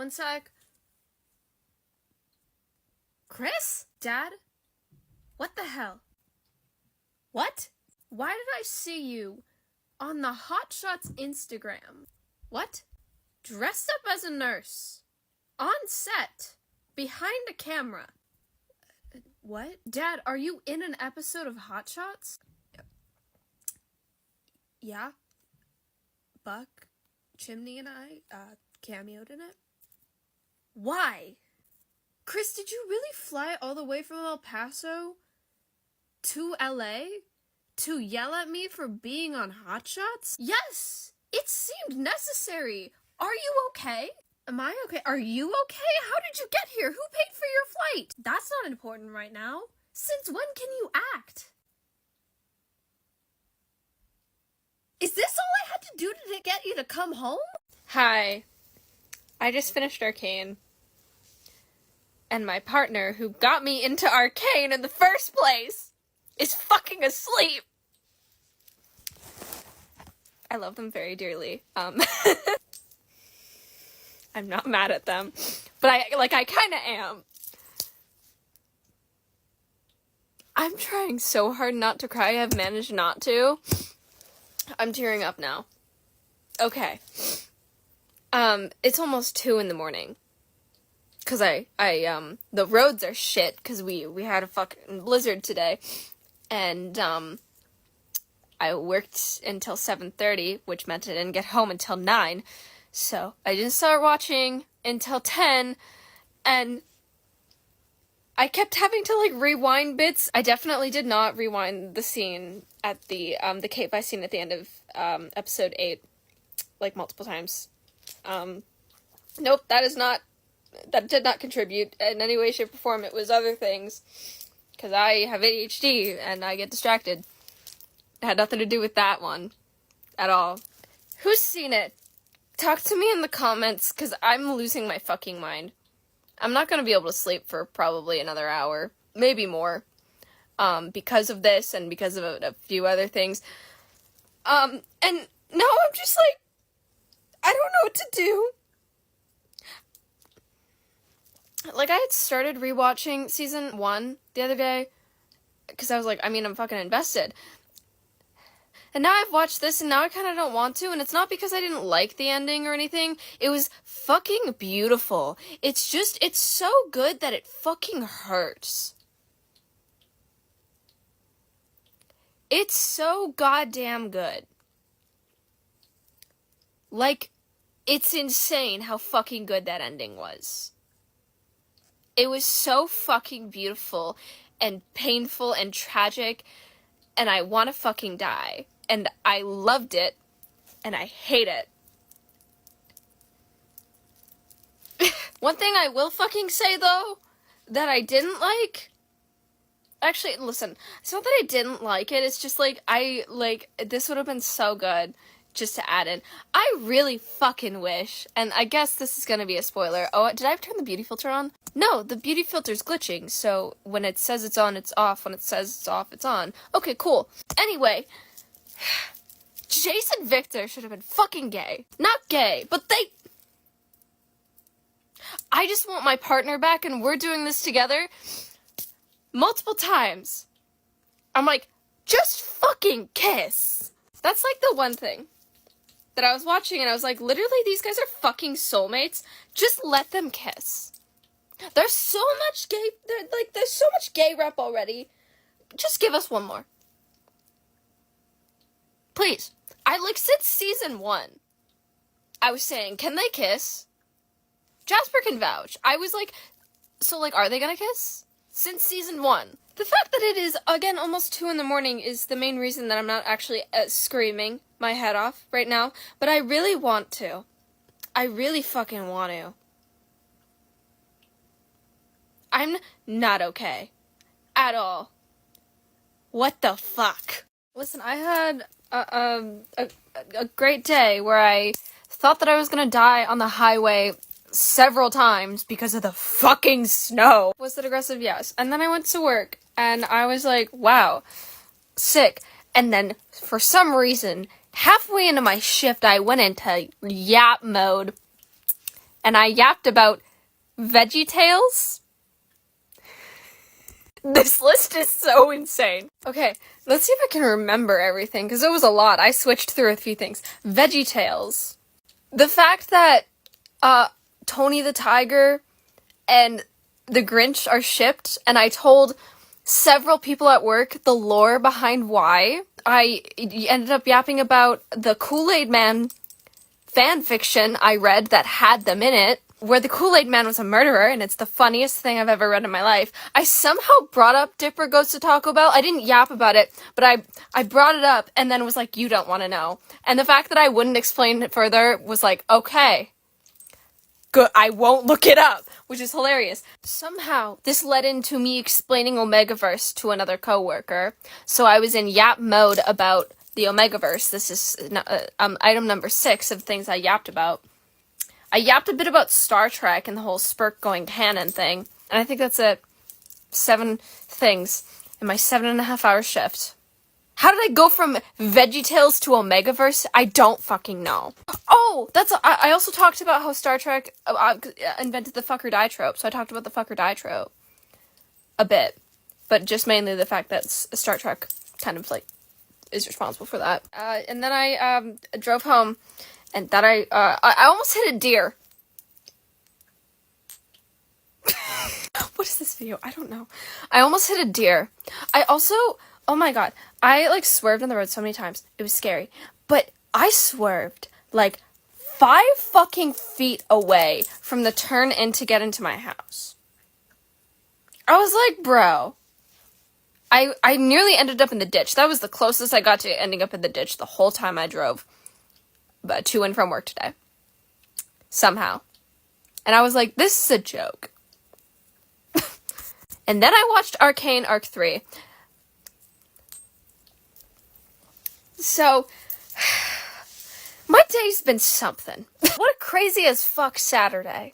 one sec. Chris? Dad? What the hell? What? Why did I see you on the Hot Shots Instagram? What? Dressed up as a nurse. On set. Behind a camera. What? Dad, are you in an episode of Hot Shots? Yeah. Buck, Chimney, and I, cameoed in it. Why? Chris, did you really fly all the way from El Paso to LA to yell at me for being on Hot Shots? Yes! It seemed necessary. Are you okay? Am I okay? Are you okay? How did you get here? Who paid for your flight? That's not important right now. Since when can you act? Is this all I had to do to get you to come home? Hi. I just finished Arcane. And my partner, who got me into Arcane in the first place, is fucking asleep. I love them very dearly. I'm not mad at them. But I kinda am. I'm trying so hard not to cry. I've managed not to. I'm tearing up now. Okay. It's almost 2 a.m. Cause the roads are shit, cause we had a fucking blizzard today. And, I worked until 7:30, which meant I didn't get home until 9. So, I didn't start watching until 10, and I kept having to, rewind bits. I definitely did not rewind the scene at the cave fight scene at the end of, episode 8, multiple times. Nope, that did not contribute in any way, shape, or form. It was other things, because I have ADHD, and I get distracted. It had nothing to do with that one, at all. Who's seen it? Talk to me in the comments, because I'm losing my fucking mind. I'm not going to be able to sleep for probably another hour, maybe more, because of this and because of a few other things. And now I'm just I don't know what to do. I had started rewatching season 1 the other day, because I was I'm fucking invested. And now I've watched this, and now I kind of don't want to, and it's not because I didn't like the ending or anything. It was fucking beautiful. It's so good that it fucking hurts. It's so goddamn good. It's insane how fucking good that ending was. It was so fucking beautiful, and painful, and tragic, and I want to fucking die. And I loved it, and I hate it. One thing I will fucking say, though, that I didn't like... Actually, listen, it's not that I didn't like it, it's just, this would have been so good just to add in. I really fucking wish, and I guess this is gonna be a spoiler. Oh, did I turn the beauty filter on? No, the beauty filter's glitching, so when it says it's on, it's off. When it says it's off, it's on. Okay, cool. Anyway... Jason Victor should have been fucking gay. Not gay, but I just want my partner back, and we're doing this together multiple times. I'm just fucking kiss. That's the one thing that I was watching, and I was literally, these guys are fucking soulmates. Just let them kiss. There's so much gay rep already. Just give us one more. Please. Since season 1, I was saying, can they kiss? Jasper can vouch. I was are they gonna kiss? Since season 1. The fact that it is, again, almost 2 a.m. is the main reason that I'm not actually screaming my head off right now, but I really want to. I really fucking want to. I'm not okay. At all. What the fuck? Listen, I had a great day where I thought that I was gonna die on the highway several times because of the fucking snow. Was it aggressive? Yes. And then I went to work, and I was wow, sick. And then, for some reason, halfway into my shift, I went into yap mode. and I yapped about VeggieTales. This list is so insane. Okay, let's see if I can remember everything, because it was a lot. I switched through a few things. VeggieTales. The fact that, Tony the Tiger and the Grinch are shipped, and I told several people at work the lore behind why. I ended up yapping about the Kool-Aid Man fan fiction I read that had them in it, where the Kool-Aid Man was a murderer, and it's the funniest thing I've ever read in my life. I somehow brought up Dipper Goes to Taco Bell. I didn't yap about it, but I brought it up and then was like, you don't want to know. And the fact that I wouldn't explain it further was like, okay, good, I won't look it up, which is hilarious. Somehow, this led into me explaining Omegaverse to another coworker, so I was in yap mode about the Omegaverse. This is item number 6 of things I yapped about. I yapped a bit about Star Trek and the whole Spurk going canon thing, and I think that's it. 7 things in my 7.5-hour shift. How did I go from VeggieTales to Omegaverse? I don't fucking know. Oh, I also talked about how Star Trek invented the fuck or die trope, so I talked about the fuck or die trope a bit, but just mainly the fact that Star Trek kind of, like, is responsible for that. And then I drove home, and that I almost hit a deer. What is this video? I don't know. I almost hit a deer. I also, oh my god, I, like, swerved on the road so many times. It was scary. But I swerved, like, 5 fucking feet away from the turn in to get into my house. I was like, bro. I nearly ended up in the ditch. That was the closest I got to ending up in the ditch the whole time I drove to and from work today. Somehow. And I was like, this is a joke. And then I watched Arcane Arc 3. So, my day's been something. What a crazy as fuck Saturday.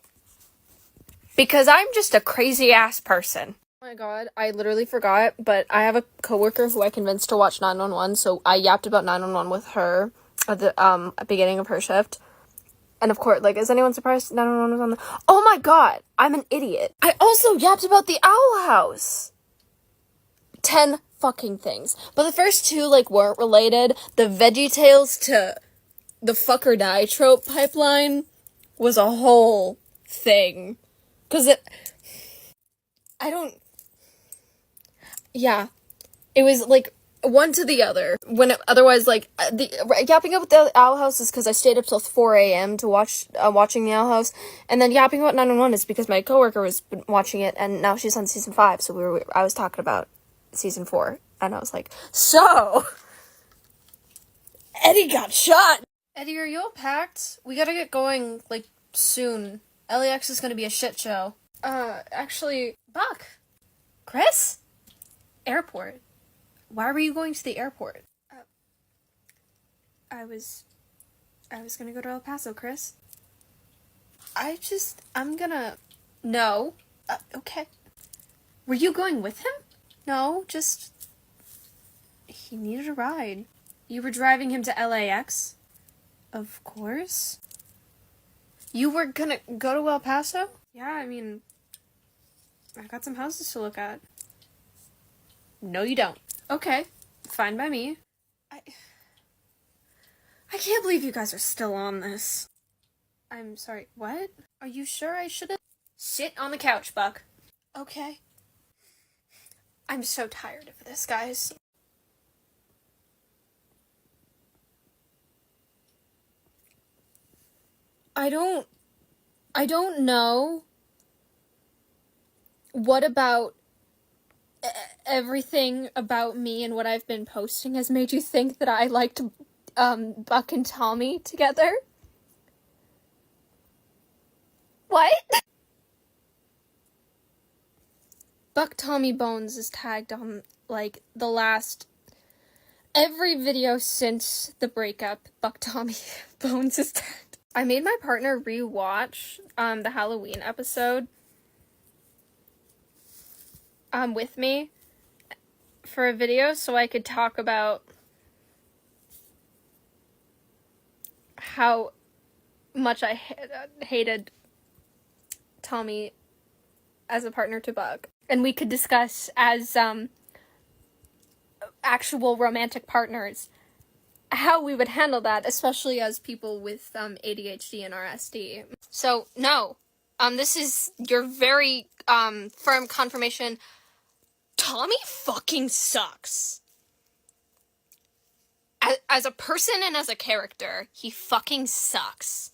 Because I'm just a crazy ass person. Oh my god, I literally forgot, but I have a coworker who I convinced to watch 911, so I yapped about 911 with her at the beginning of her shift. And of course, like, is anyone surprised 911 was on the... Oh my god, I'm an idiot. I also yapped about the Owl House. 10 fucking things. But the first 2, like, weren't related. The VeggieTales to the fuck or die trope pipeline was a whole thing. Because yeah. It was, like, one to the other. Otherwise, like, yapping about the Owl House is because I stayed up till 4 a.m. to watching the Owl House. And then yapping about 911 is because my coworker was watching it, and now she's on season 5, so I was talking about season 4. And I was like, so, Eddie got shot! Eddie, are you all packed? We gotta get going, like, soon. LAX is gonna be a shit show. Actually, Buck. Chris? Airport. Why were you going to the airport? I was gonna go to El Paso, Chris. No. Okay. Were you going with him? No, just... He needed a ride. You were driving him to LAX? Of course. You were gonna go to El Paso? Yeah, I mean... I got some houses to look at. No, you don't. Okay, fine by me. I can't believe you guys are still on this. I'm sorry, what? Are you sure I shouldn't? Sit on the couch, Buck. Okay. I'm so tired of this, guys. I don't know what about everything about me and what I've been posting has made you think that I liked Buck and Tommy together. What? Buck Tommy Bones is tagged on, like, the last... Every video since the breakup, Buck Tommy Bones is tagged. I made my partner rewatch the Halloween episode with me for a video so I could talk about how much I hated Tommy as a partner to Buck. And we could discuss as actual romantic partners how we would handle that, especially as people with ADHD and RSD. So, no. This is your very firm confirmation. Tommy fucking sucks. As a person and as a character, he fucking sucks.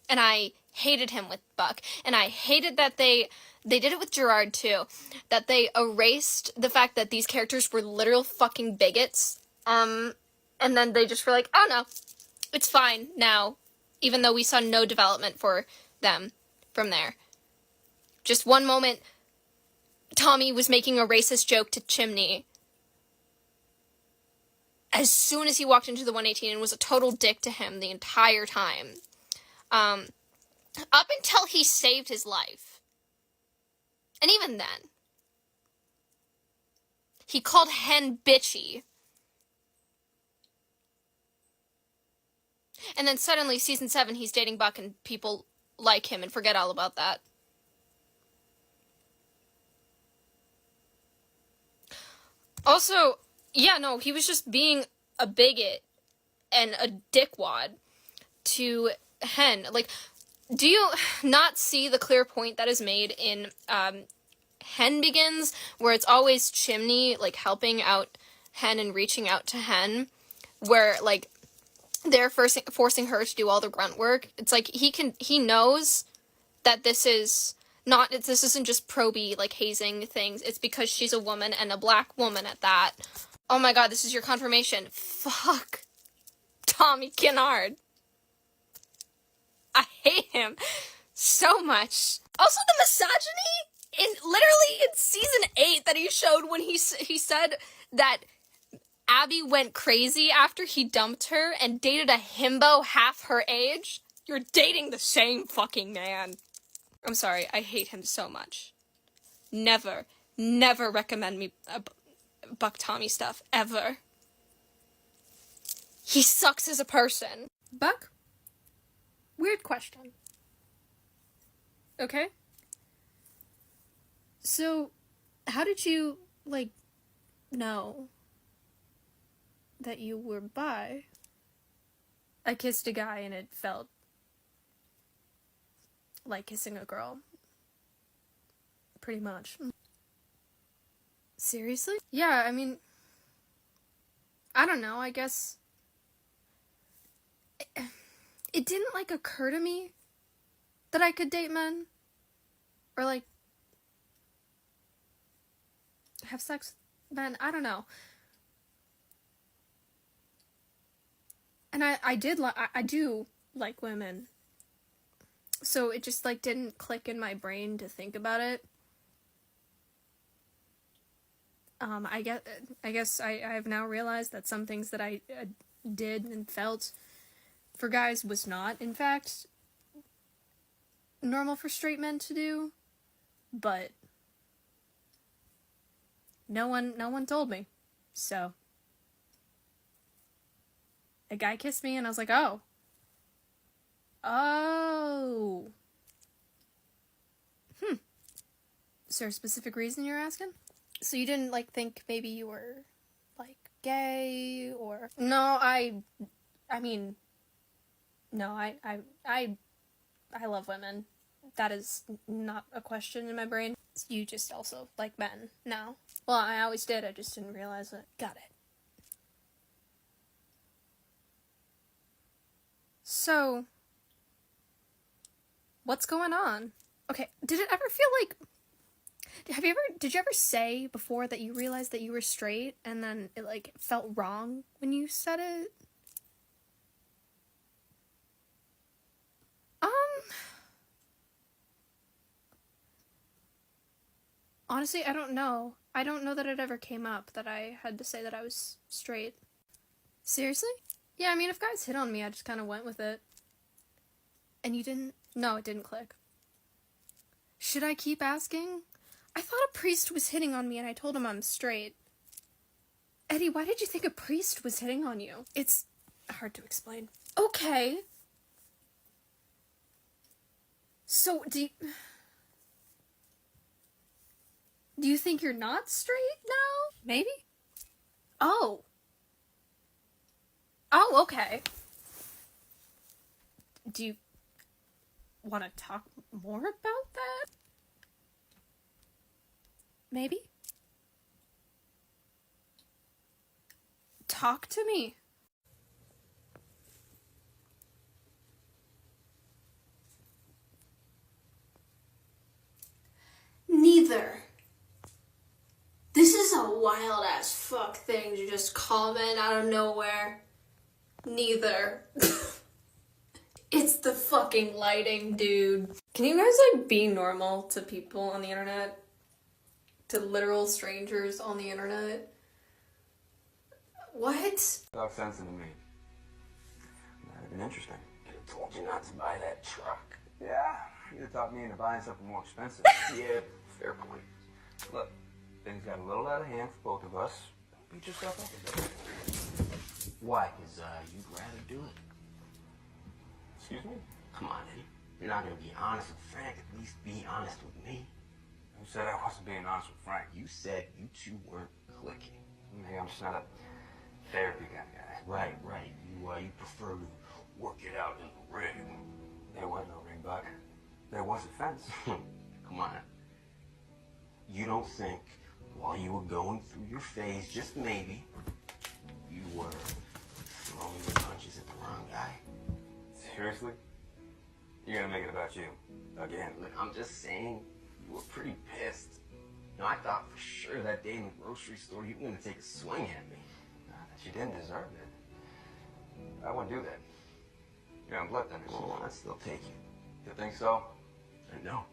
And I hated him with Buck. And I hated that they did it with Gerard, too. That they erased the fact that these characters were literal fucking bigots. And then they just were like, oh no, it's fine now. Even though we saw no development for them from there. Just one moment, Tommy was making a racist joke to Chimney. As soon as he walked into the 118 and was a total dick to him the entire time. Up until he saved his life. And even then. He called Hen bitchy. And then suddenly, season 7, he's dating Buck and people like him and forget all about that. Also, yeah, no, he was just being a bigot and a dickwad to Hen. Like, do you not see the clear point that is made in Hen Begins, where it's always Chimney, like, helping out Hen and reaching out to Hen, where, like, they're forcing her to do all the grunt work. It's like, he knows that this isn't just proby, like, hazing things. It's because she's a woman, and a black woman at that. Oh my god, this is your confirmation. Fuck. Tommy Kennard. I hate him so much. Also, the misogyny literally in season 8 that he showed when he said that Abby went crazy after he dumped her and dated a himbo half her age. You're dating the same fucking man. I'm sorry, I hate him so much. Never recommend me Buck Tommy stuff, ever. He sucks as a person. Buck? Weird question. Okay? So, how did you, like, know that you were bi? I kissed a guy and it felt like kissing a girl. Pretty much. Seriously? Yeah, I mean, I don't know, I guess it didn't, like, occur to me that I could date men, or, like, have sex with men. I don't know. And I do like women, so it just, like, didn't click in my brain to think about it. I guess I have now realized that some things that I did and felt for guys was not, in fact, normal for straight men to do, but no one told me, so a guy kissed me and I was like, oh, is there a specific reason you're asking? So you didn't, like, think maybe you were, like, gay, or... No, I mean, no, I love women. That is not a question in my brain. You just also like men now. Well, I always did, I just didn't realize it. Got it. So, what's going on? Okay, did it ever feel like... Did you ever say before that you realized that you were straight and then it, like, felt wrong when you said it? Honestly, I don't know. I don't know that it ever came up that I had to say that I was straight. Seriously? Yeah, I mean, if guys hit on me, I just kind of went with it. And you didn't? No, it didn't click. Should I keep asking? I thought a priest was hitting on me and I told him I'm straight. Eddie, why did you think a priest was hitting on you? It's hard to explain. Okay. So, Do you think you're not straight now? Maybe? Oh. Oh, okay. Do you want to talk more about that? Maybe? Talk to me. Neither. This is a wild ass fuck thing to just comment out of nowhere. Neither. It's the fucking lighting, dude. Can you guys, like, be normal to people on the internet? To literal strangers on the internet? What? Talk sense into me. That'd have been interesting. I told you not to buy that truck. Yeah, you'd have talked me into buying something more expensive. Yeah, fair point. Look, things got a little out of hand for both of us. Beat yourself up a bit. Why? Because you'd rather do it. Excuse me? Come on, Eddie. You're not going to be honest with Frank. At least be honest with me. Who said I wasn't being honest with Frank? You said you two weren't clicking. Maybe I'm just not a therapy kind of guy. Right. You prefer to work it out in the ring. There was no ring, Buck. There was a fence. Come on. You don't think while you were going through your phase, just maybe, you were throwing your punches at the wrong guy? Seriously? You're gonna make it about you. Again. Look, I'm just saying, you were pretty pissed. You know, I thought for sure that day in the grocery store you were gonna take a swing at me. That you didn't deserve it. I wouldn't do that. You're on bloodthinners. Well, I'd still take you. You think so? I know.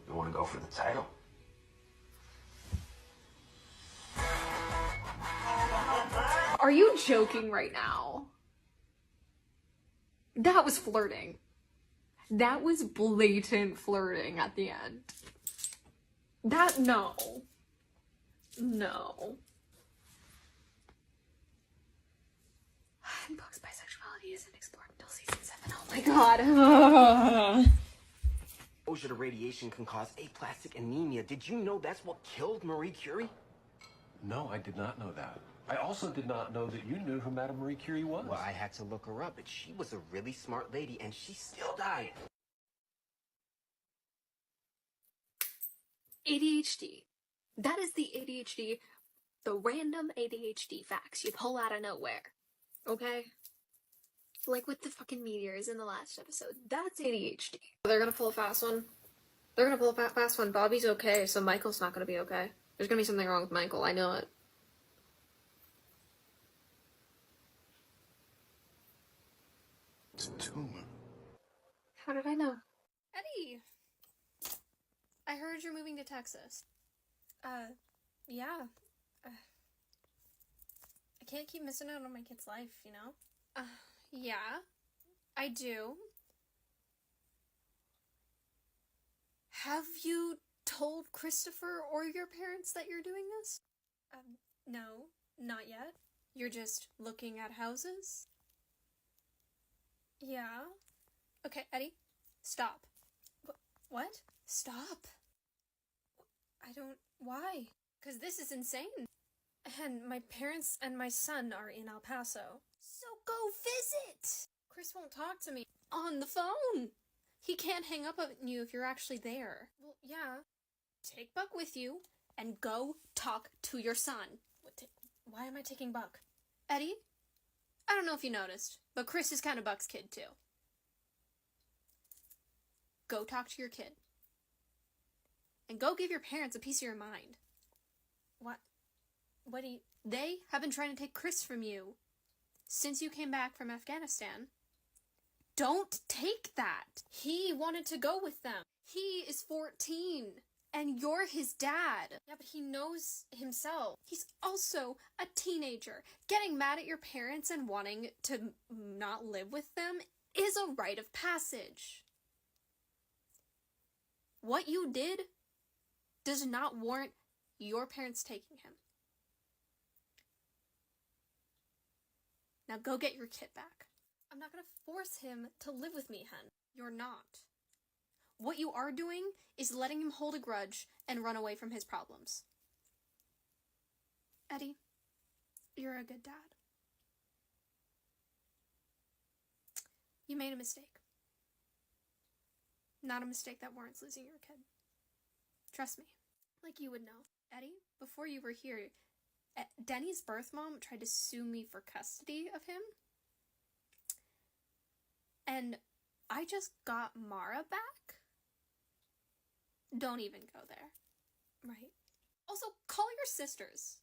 You want to go for the title? Are you joking right now? That was flirting. That was blatant flirting at the end. No. And Buck's bisexuality isn't explored until season 7. Oh my god. Exposure to radiation can cause aplastic anemia. Did you know that's what killed Marie Curie? No, I did not know that. I also did not know that you knew who Madame Marie Curie was. Well, I had to look her up, but she was a really smart lady, and she still died. ADHD. That is the ADHD, the random ADHD facts you pull out of nowhere. Okay? Like with the fucking meteors in the last episode. That's ADHD. They're gonna pull a fast one. They're gonna pull a fast one. Bobby's okay, so Michael's not gonna be okay. There's gonna be something wrong with Michael. I know it. It's a tumor. How did I know? Eddie! I heard you're moving to Texas. Yeah. I can't keep missing out on my kid's life, you know? Yeah. I do. Have you told Christopher or your parents that you're doing this? No, not yet. You're just looking at houses? Yeah. Okay, Eddie, stop. What? Stop. Why? Because this is insane. And my parents and my son are in El Paso. So go visit! Chris won't talk to me on the phone. He can't hang up on you if you're actually there. Well, yeah. Take Buck with you and go talk to your son. Why am I taking Buck? Eddie? I don't know if you noticed, but Chris is kind of Buck's kid too. Go talk to your kid. And go give your parents a piece of your mind. What do you... They have been trying to take Chris from you since you came back from Afghanistan. Don't take that. He wanted to go with them. He is 14. And you're his dad. Yeah, but he knows himself. He's also a teenager. Getting mad at your parents and wanting to not live with them is a rite of passage. What you did does not warrant your parents taking him. Now go get your kid back. I'm not gonna force him to live with me, hun. You're not. What you are doing is letting him hold a grudge and run away from his problems. Eddie, you're a good dad. You made a mistake. Not a mistake that warrants losing your kid. Trust me. Like you would know. Eddie, before you were here, Denny's birth mom tried to sue me for custody of him. And I just got Mara back. Don't even go there. Right. Also, call your sisters.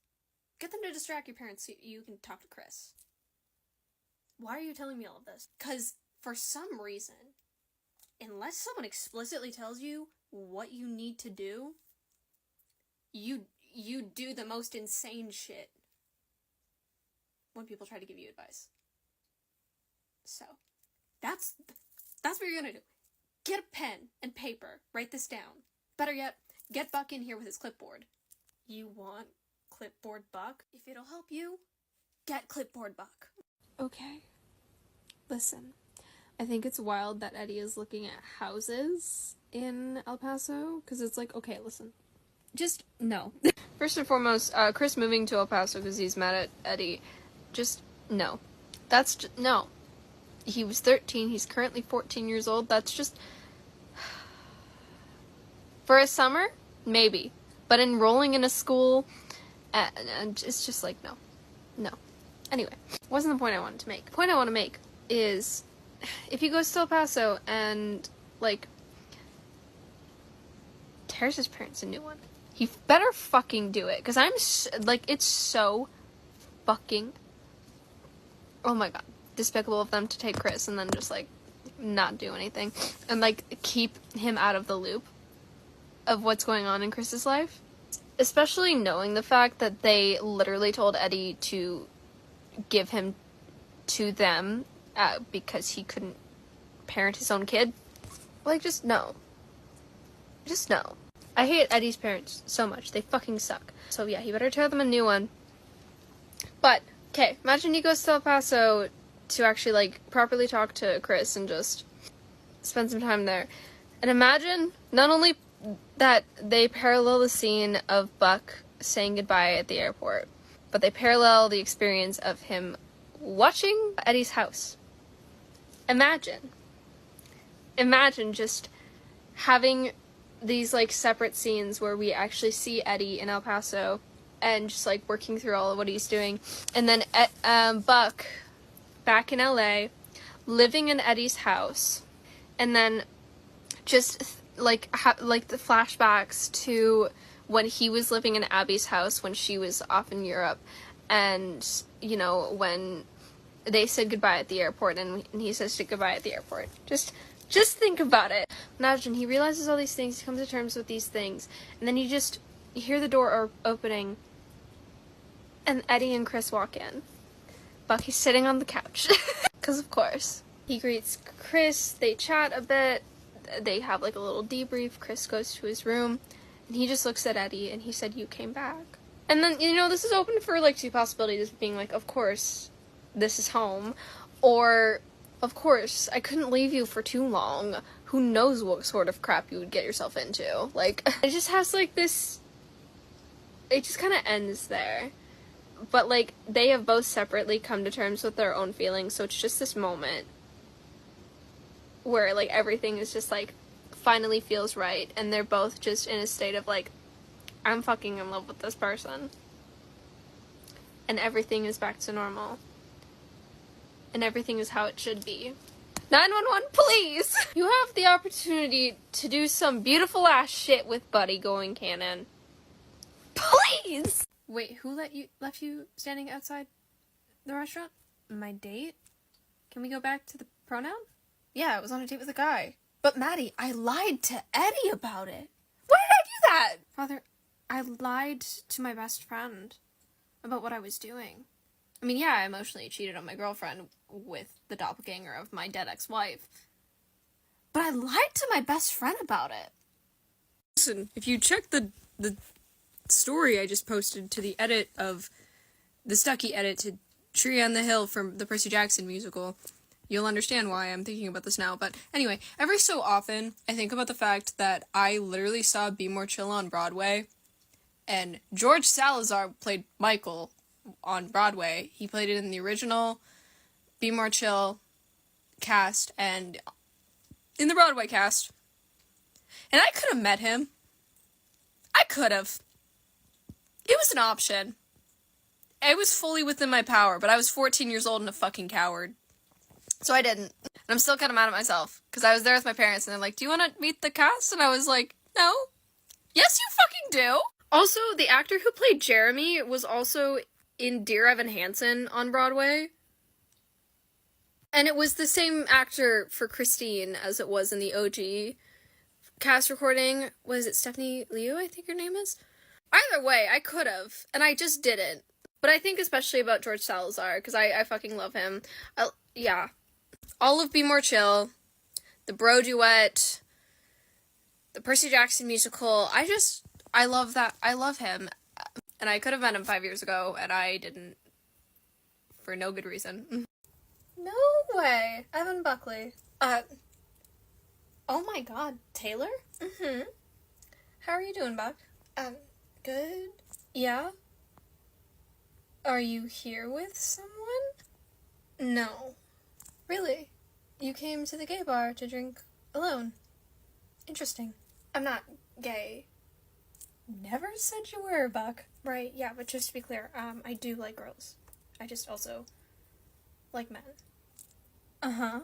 Get them to distract your parents so you can talk to Chris. Why are you telling me all of this? Because for some reason, unless someone explicitly tells you what you need to do, you do the most insane shit when people try to give you advice. So, that's what you're gonna do. Get a pen and paper. Write this down. Better yet, get Buck in here with his clipboard. You want Clipboard Buck? If it'll help you, get Clipboard Buck. Okay. Listen. I think it's wild that Eddie is looking at houses in El Paso, because it's like, okay, listen. Just, no. First and foremost, Chris moving to El Paso because he's mad at Eddie. Just, no. No. He was 13, he's currently 14 years old. That's just... For a summer? Maybe. But enrolling in a school, and it's just like, no. No. Anyway, wasn't the point I wanted to make. The point I want to make is, if he goes to El Paso and, like, tears his parents a new one, he better fucking do it. Because it's so fucking, oh my god, despicable of them to take Chris and then just, like, not do anything. And, like, keep him out of the loop of what's going on in Chris's life. Especially knowing the fact that they literally told Eddie to give him to them because he couldn't parent his own kid. Like, just no. Just no. I hate Eddie's parents so much. They fucking suck. So yeah, he better tear them a new one. But, okay, imagine he goes to El Paso to actually, like, properly talk to Chris and just spend some time there. And imagine, not only that they parallel the scene of Buck saying goodbye at the airport, but they parallel the experience of him watching Eddie's house. Imagine just having these, like, separate scenes where we actually see Eddie in El Paso and just, like, working through all of what he's doing, and then Buck back in LA living in Eddie's house, and then just like the flashbacks to when he was living in Abby's house when she was off in Europe, and, you know, when they said goodbye at the airport and he says goodbye at the airport. Just think about it. Imagine he realizes all these things, he comes to terms with these things, and then you hear the door opening and Eddie and Chris walk in. Bucky's sitting on the couch. Because of course. He greets Chris, they chat a bit, they have, like, a little debrief. Chris goes to his room, and he just looks at Eddie, and he said, "You came back." And then, you know, this is open for, like, two possibilities of being like, of course, this is home, or, of course, I couldn't leave you for too long. Who knows what sort of crap you would get yourself into. Like, it just has, like, this, it just kind of ends there. But, like, they have both separately come to terms with their own feelings, so it's just this moment where, like, everything is just, like, finally feels right, and they're both just in a state of, like, I'm fucking in love with this person. And everything is back to normal. And everything is how it should be. 911, please! You have the opportunity to do some beautiful ass shit with Buddy going canon. Please! Wait, who left you standing outside the restaurant? My date? Can we go back to the pronoun? Yeah, I was on a date with a guy. But Maddie, I lied to Eddie about it. Why did I do that? Father, I lied to my best friend about what I was doing. I mean, yeah, I emotionally cheated on my girlfriend with the doppelganger of my dead ex-wife. But I lied to my best friend about it. Listen, if you check the story I just posted to the edit of the Stucky edit to Tree on the Hill from the Percy Jackson musical, You'll understand why I'm thinking about this now. But anyway, every so often, I think about the fact that I literally saw Be More Chill on Broadway, and George Salazar played Michael on Broadway. He played it in the original Be More Chill cast and in the Broadway cast. And I could have met him. I could have. It was an option. It was fully within my power, but I was 14 years old and a fucking coward. So I didn't. And I'm still kind of mad at myself, because I was there with my parents, and they're like, do you want to meet the cast? And I was like, no. Yes, you fucking do! Also, the actor who played Jeremy was also in Dear Evan Hansen on Broadway. And it was the same actor for Christine as it was in the OG cast recording. Was it Stephanie Liu, I think her name is? Either way, I could have, and I just didn't. But I think especially about George Salazar, because I fucking love him. Yeah. All of Be More Chill, the Bro Duet, the Percy Jackson musical, I love that. I love him. And I could have met him 5 years ago, and I didn't. For no good reason. No way. Evan Buckley. Oh my god, Taylor? Mm-hmm. How are you doing, Buck? Good. Yeah? Are you here with someone? No. Really? You came to the gay bar to drink alone? Interesting. I'm not gay. Never said you were, Buck. Right, yeah, but just to be clear, I do like girls. I just also like men. Uh-huh.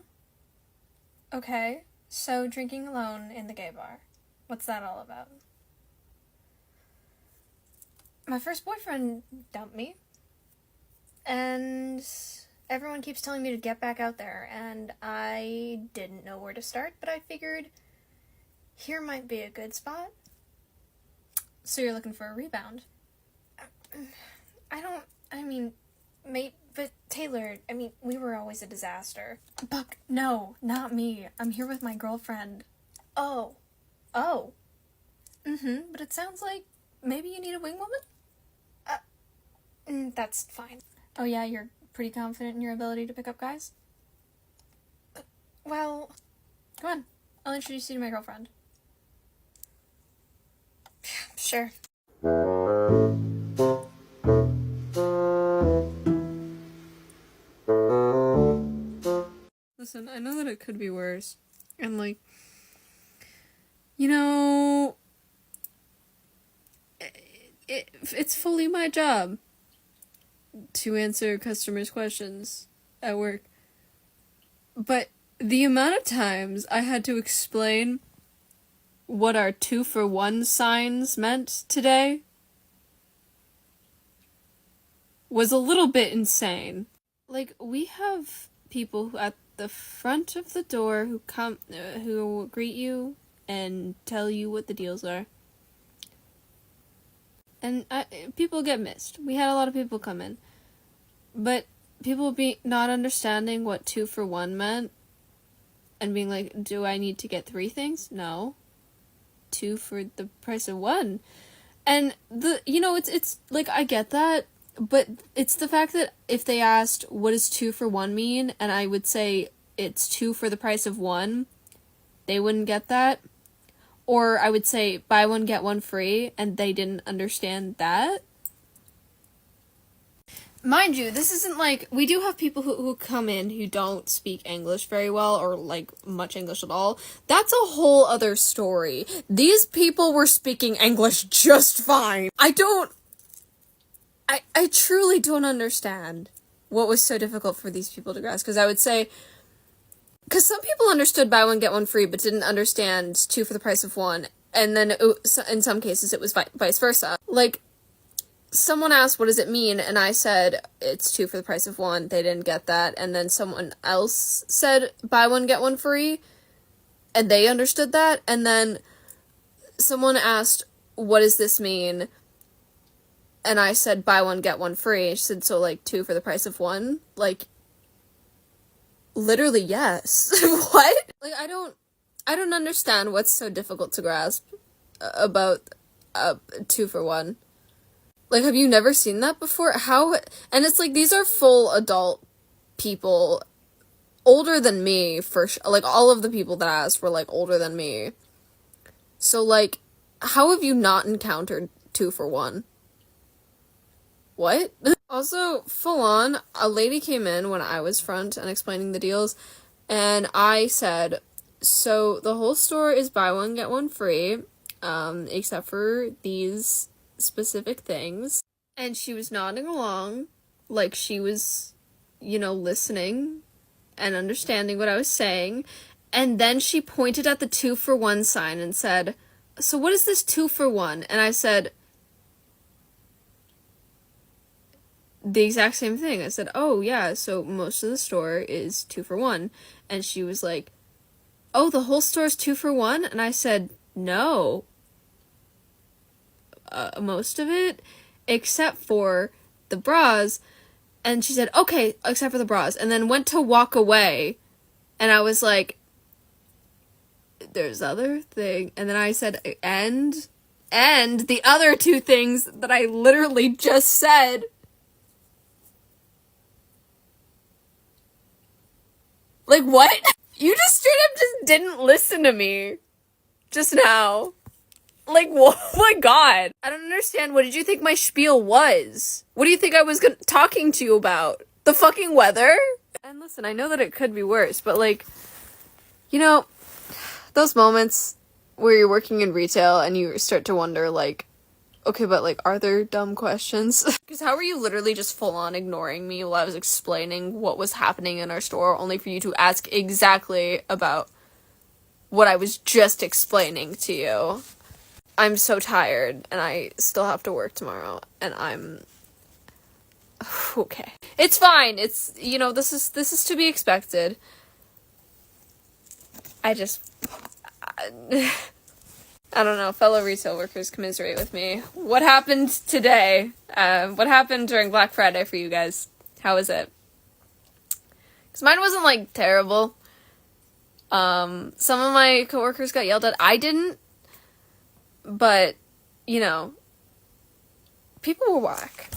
Okay, so drinking alone in the gay bar. What's that all about? My first boyfriend dumped me. And everyone keeps telling me to get back out there, and I didn't know where to start, but I figured here might be a good spot. So you're looking for a rebound? But Taylor, we were always a disaster. Buck, no, not me. I'm here with my girlfriend. Oh. Mm-hmm, but it sounds like maybe you need a wing woman? That's fine. Oh yeah, you're pretty confident in your ability to pick up guys? Well, come on. I'll introduce you to my girlfriend. Sure. Listen, I know that it could be worse. And it's fully my job to answer customers' questions at work. But the amount of times I had to explain what our 2-for-1 signs meant today was a little bit insane. We have people who at the front of the door who come, who greet you and tell you what the deals are. And people get missed. We had a lot of people come in. But people not understanding what 2-for-1 meant and being like, do I need to get 3 things? No. 2 for the price of 1. And it's I get that, but it's the fact that if they asked, what does 2-for-1 mean? And I would say it's 2 for the price of 1, they wouldn't get that. Or I would say, buy 1, get 1 free, and they didn't understand that. Mind you, this isn't we do have people who come in who don't speak English very well, or much English at all. That's a whole other story. These people were speaking English just fine. I truly don't understand what was so difficult for these people to grasp, because I would say, because some people understood buy 1, get 1 free, but didn't understand 2 for the price of 1, and then in some cases it was vice versa. Someone asked, what does it mean? And I said, it's 2 for the price of 1. They didn't get that. And then someone else said, buy 1, get 1 free. And they understood that. And then someone asked, what does this mean? And I said, buy 1, get 1 free. She said, so 2 for the price of 1? Literally, yes. What? I don't understand what's so difficult to grasp about 2-for-1. Have you never seen that before? How? And it's these are full adult people older than me, for like, all of the people that asked were, like, older than me. So, like, how have you not encountered 2 for $1? What? Also, full on, a lady came in when I was front and explaining the deals, and I said, so the whole store is buy one, get one free, except for these specific things. And she was nodding along, like she was, listening and understanding what I was saying. And then she pointed at the 2 for $1 sign and said, so what is this 2 for $1? And I said the exact same thing. I said, oh yeah, so most of the store is 2 for $1. And she was like, oh, the whole store is 2 for $1? And I said, no. Most of it, except for the bras. And she said, okay, except for the bras. And then went to walk away. And I was like, there's other thing. And then I said, and the other 2 things that I literally just said. Like, what? You just straight up just didn't listen to me just now. Like, oh my god. I don't understand. What did you think my spiel was? What do you think I was talking to you about? The fucking weather? And listen, I know that it could be worse, but like, those moments where you're working in retail and you start to wonder, like, okay, but like, are there dumb questions? Because how were you literally just full on ignoring me while I was explaining what was happening in our store, only for you to ask exactly about what I was just explaining to you? I'm so tired, and I still have to work tomorrow, and I'm okay. It's fine. It's, this is to be expected. I don't know, fellow retail workers, commiserate with me. What happened today? What happened during Black Friday for you guys? How was it? Because mine wasn't, like, terrible. Some of my coworkers got yelled at. I didn't. But, people were whack.